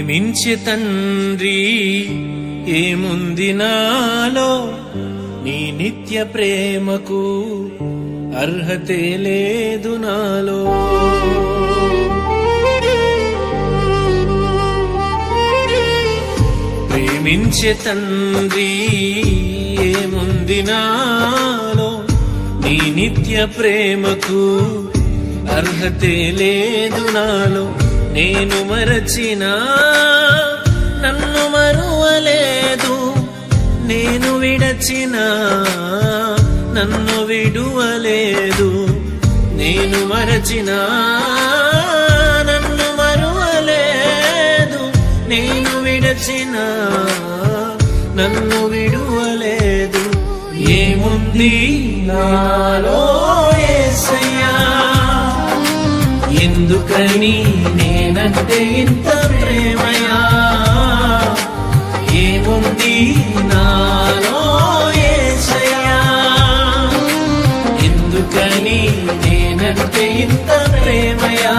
ప్రేమించే తండ్రి ఏముంది నాలో, నీ నిత్య ప్రేమకు అర్హతే లేదు నాలో. ప్రేమించే తండ్రి ఏముంది నాలో, నీ నిత్య ప్రేమకు అర్హతే లేదు నాలో. నేను మరచినా నన్ను మరువలేదు, నేను విడచినా నన్ను విడువలేదు. నేను మరచినా నన్ను మరువలేదు, నేను విడచినా నన్ను విడువలేదు. ఏముంది నాలో యేసయ్యా, ఎందుకని నేనంటే ఇంత ప్రేమయా? ఏముంది నాలో యేసయ్యా, ఎందుకని నేనంటే ఇంత ప్రేమయా?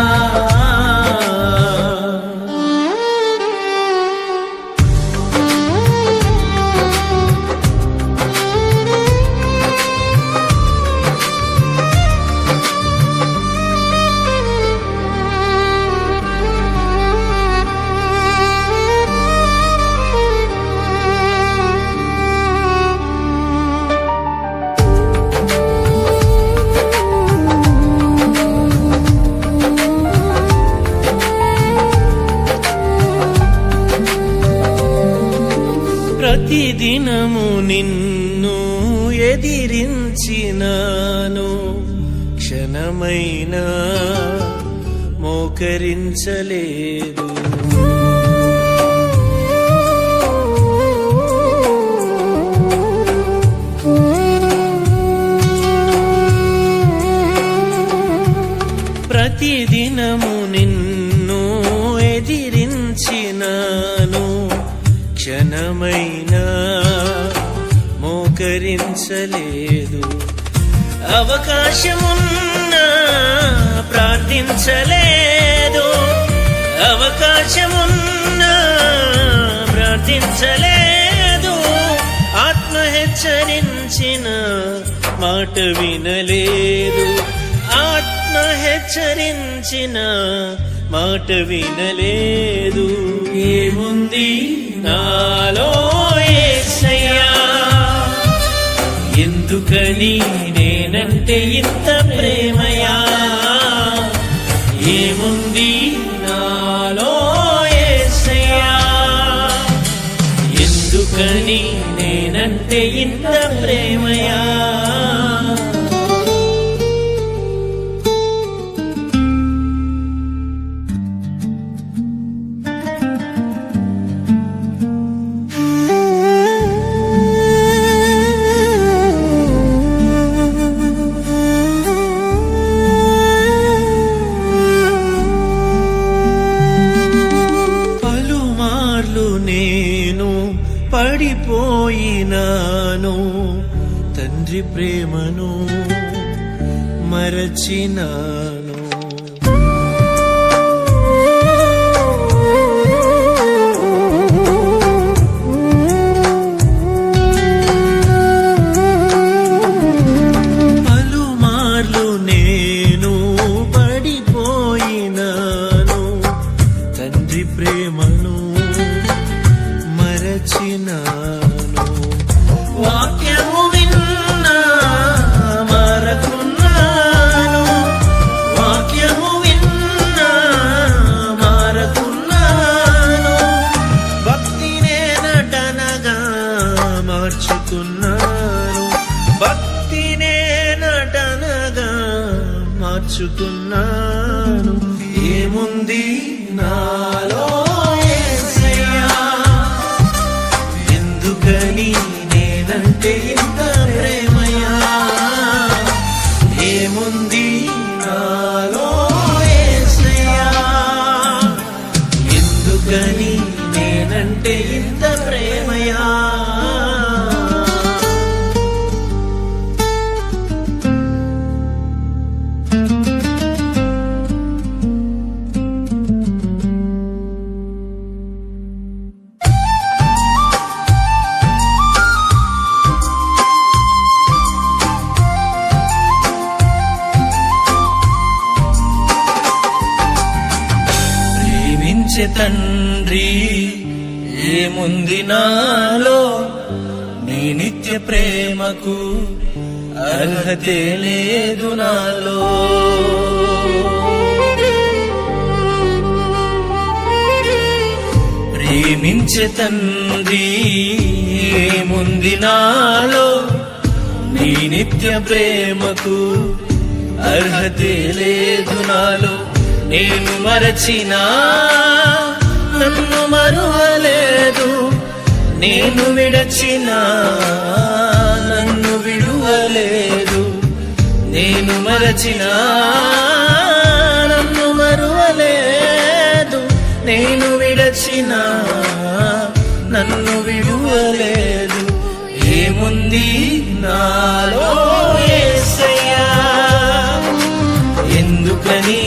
ప్రతిదినము నిన్ను ఎదిరించినాను, క్షణమైనా మోకరించలేదు. ప్రతిదినము నిన్ను ఎదిరించినాను, క్షణమైనా మోకరించలేదు. అవకాశమున్నా ప్రార్థించలేదు, అవకాశమున్నా ప్రార్థించలేదు. ఆత్మ హెచ్చరించిన మాట వినలేదు, ఆత్మ హెచ్చరించిన మాట వినలేదు. ఏముంది నాలో యేసయ్యా, ఎందుకని నేనంటే ఇంత ప్రేమయా? ఏముంది నాలో యేసయ్యా, ఎందుకని నేనంటే ఇంత ప్రేమయా? నేను పడిపోయినాను, తండ్రి ప్రేమను మరచినాను. పలుమార్లు నేను పడిపోయినాను, తండ్రి ప్రేమను మరచినాను. వాక్యము విన్నా మారకున్నాను, వాక్యము విన్నా మారకున్నాను. భక్తినే నటనగా మార్చుకున్నాను, భక్తినే నటనగా మార్చుకున్నాను. ఏముంది నాలో నేనంటే ఇంత ప్రేమయా? ఏముంది నాలో యేసయ్యా, ఎందుకని నేనంటే ఇంత ప్రేమయా? ప్రేమించే తండ్రి ఏముంది నాలో నీ నిత్య ప్రేమకు అర్హతే లేదు నాలో. ప్రేమించే తండ్రి ఏముంది నాలో నీ నిత్య ప్రేమకు అర్హతే లేదు నాలో. నేను మరచినా నన్ను మరువలేదు, నేను విడచినా నన్ను విడువలేదు. నేను మరచినా నన్ను మరువలేదు, నేను విడచినా నన్ను విడువలేదు. ఏముంది నాలో యేసయ్యా, ఎందుకని